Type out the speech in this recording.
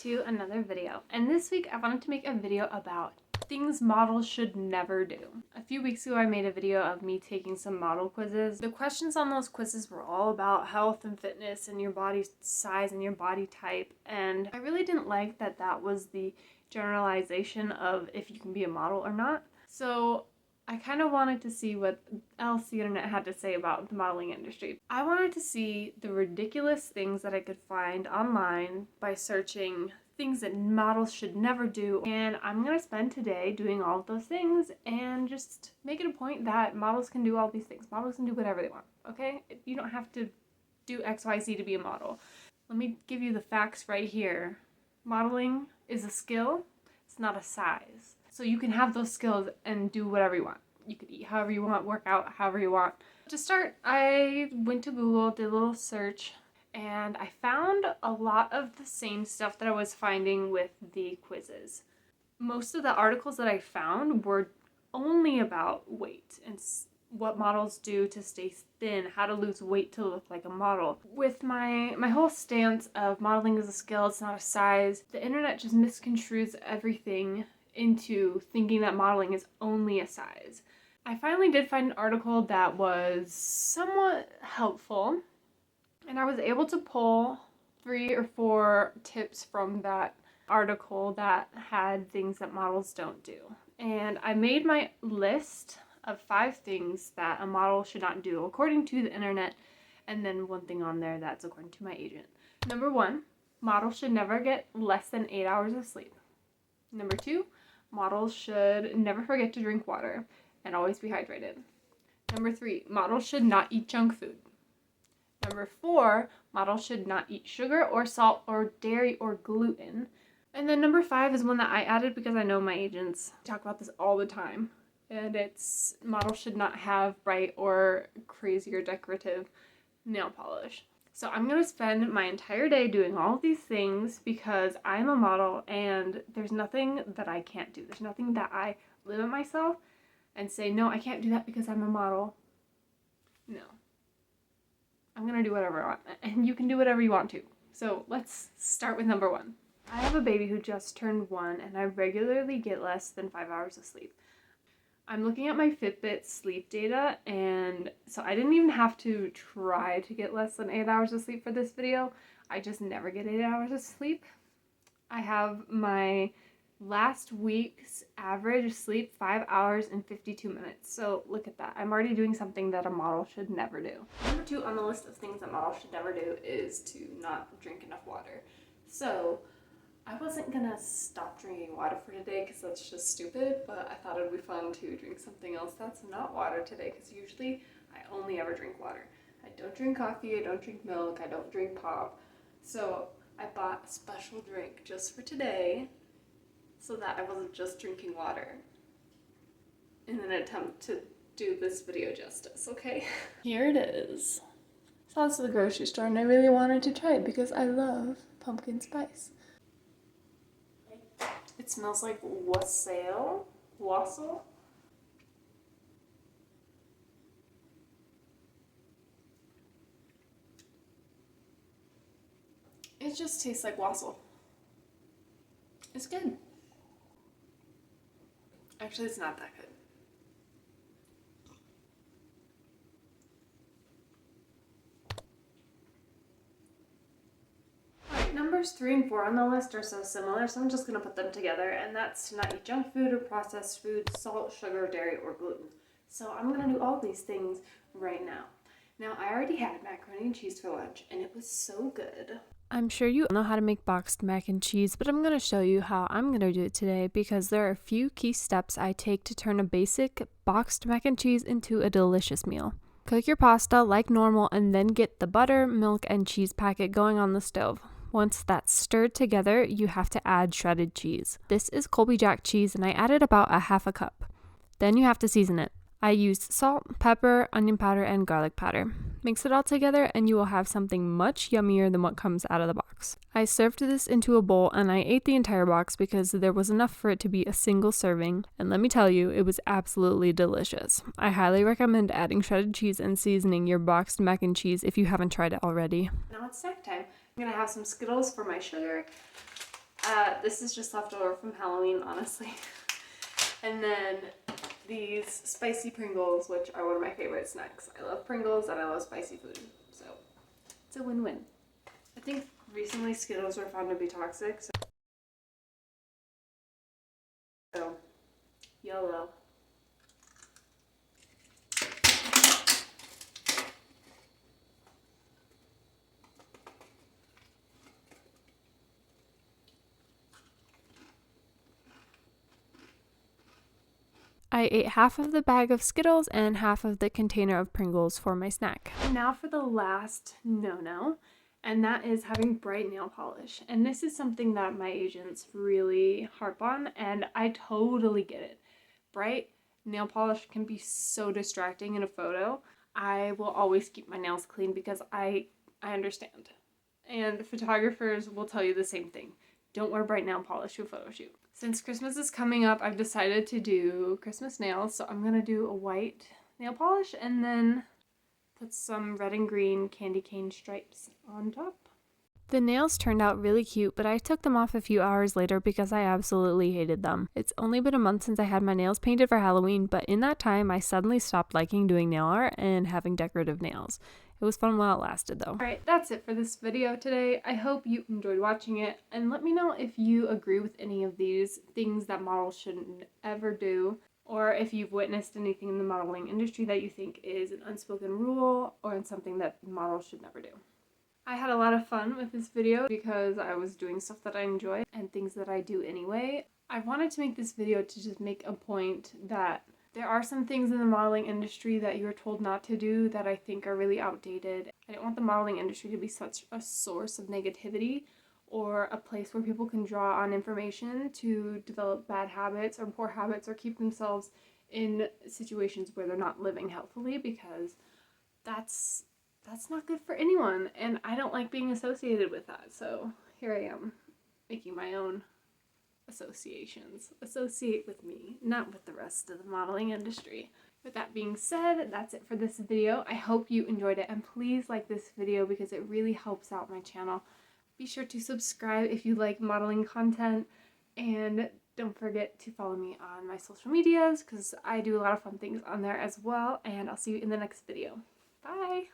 to another video, and this week I wanted to make a video about things models should never do. A few weeks ago I made a video of me taking some model quizzes. The questions on those quizzes were all about health and fitness and your body size and your body type, and I really didn't like that that was the generalization of if you can be a model or not. So I kind of wanted to see what else the internet had to say about the modeling industry. I wanted to see the ridiculous things that I could find online by searching things that models should never do, and I'm going to spend today doing all of those things and just making a point that models can do all these things. Models can do whatever they want, okay? You don't have to do XYZ to be a model. Let me give you the facts right here. Modeling is a skill, it's not a size. So you can have those skills and do whatever you want. You could eat however you want, work out however you want. To start, I went to Google, did a little search, and I found a lot of the same stuff that I was finding with the quizzes. Most of the articles that I found were only about weight and what models do to stay thin, how to lose weight to look like a model. With my whole stance of modeling is a skill, it's not a size, the internet just misconstrues everything into thinking that modeling is only a size. I finally did find an article that was somewhat helpful, and I was able to pull 3 or 4 tips from that article that had things that models don't do. And I made my list of 5 things that a model should not do according to the internet, and then 1 thing on there that's according to my agent. Number 1, models should never get less than 8 hours of sleep. Number 2, models should never forget to drink water and always be hydrated. Number 3, models should not eat junk food. Number 4, models should not eat sugar or salt or dairy or gluten. And then number 5 is one that I added because I know my agents talk about this all the time. And it's models should not have bright or crazy or decorative nail polish. So I'm going to spend my entire day doing all of these things because I'm a model and there's nothing that I can't do. There's nothing that I limit myself and say, no, I can't do that because I'm a model. No. I'm going to do whatever I want, and you can do whatever you want to. So let's start with number 1. I have a baby who just turned 1 and I regularly get less than 5 hours of sleep. I'm looking at my Fitbit sleep data, and so I didn't even have to try to get less than 8 hours of sleep for this video. I just never get 8 hours of sleep. I have my last week's average sleep 5 hours and 52 minutes. So look at that. I'm already doing something that a model should never do. Number 2 on the list of things that models should never do is to not drink enough water. So I wasn't gonna stop drinking water for today because that's just stupid, but I thought it would be fun to drink something else that's not water today because usually I only ever drink water. I don't drink coffee, I don't drink milk, I don't drink pop. So I bought a special drink just for today so that I wasn't just drinking water in an attempt to do this video justice, okay? Here it is. Saw this at the grocery store and I really wanted to try it because I love pumpkin spice. It smells like wassail. It just tastes like wassail. It's good. Actually, it's not that good. Numbers 3 and 4 on the list are so similar, so I'm just going to put them together, and that's to not eat junk food or processed food, salt, sugar, dairy, or gluten. So I'm going to do all these things right now. Now, I already had macaroni and cheese for lunch, and it was so good. I'm sure you know how to make boxed mac and cheese, but I'm going to show you how I'm going to do it today because there are a few key steps I take to turn a basic boxed mac and cheese into a delicious meal. Cook your pasta like normal and then get the butter, milk, and cheese packet going on the stove. Once that's stirred together, you have to add shredded cheese. This is Colby Jack cheese and I added about a half a cup. Then you have to season it. I used salt, pepper, onion powder, and garlic powder. Mix it all together and you will have something much yummier than what comes out of the box. I served this into a bowl and I ate the entire box because there was enough for it to be a single serving, and let me tell you, it was absolutely delicious. I highly recommend adding shredded cheese and seasoning your boxed mac and cheese if you haven't tried it already. Now it's snack time. I'm gonna have some Skittles for my sugar. This is just leftover from Halloween, honestly. And then these spicy Pringles, which are one of my favorite snacks. I love Pringles and I love spicy food, so it's a win-win. I think recently Skittles were found to be toxic, so YOLO. I ate half of the bag of Skittles and half of the container of Pringles for my snack. And now for the last no-no, and that is having bright nail polish. And this is something that my agents really harp on, and I totally get it. Bright nail polish can be so distracting in a photo. I will always keep my nails clean because I understand. And photographers will tell you the same thing. Don't wear bright nail polish to a photo shoot. Since Christmas is coming up, I've decided to do Christmas nails, so I'm gonna do a white nail polish and then put some red and green candy cane stripes on top. The nails turned out really cute, but I took them off a few hours later because I absolutely hated them. It's only been a month since I had my nails painted for Halloween, but in that time I suddenly stopped liking doing nail art and having decorative nails. It was fun while it lasted though. Alright, that's it for this video today. I hope you enjoyed watching it, and let me know if you agree with any of these things that models shouldn't ever do, or if you've witnessed anything in the modeling industry that you think is an unspoken rule or something that models should never do. I had a lot of fun with this video because I was doing stuff that I enjoy and things that I do anyway. I wanted to make this video to just make a point that there are some things in the modeling industry that you're told not to do that I think are really outdated. I don't want the modeling industry to be such a source of negativity or a place where people can draw on information to develop bad habits or poor habits or keep themselves in situations where they're not living healthily, because that's not good for anyone, and I don't like being associated with that. So here I am making my own associations. Associate with me, not with the rest of the modeling industry. With that being said, that's it for this video. I hope you enjoyed it, and please like this video because it really helps out my channel. Be sure to subscribe if you like modeling content, and don't forget to follow me on my social medias because I do a lot of fun things on there as well, and I'll see you in the next video. Bye!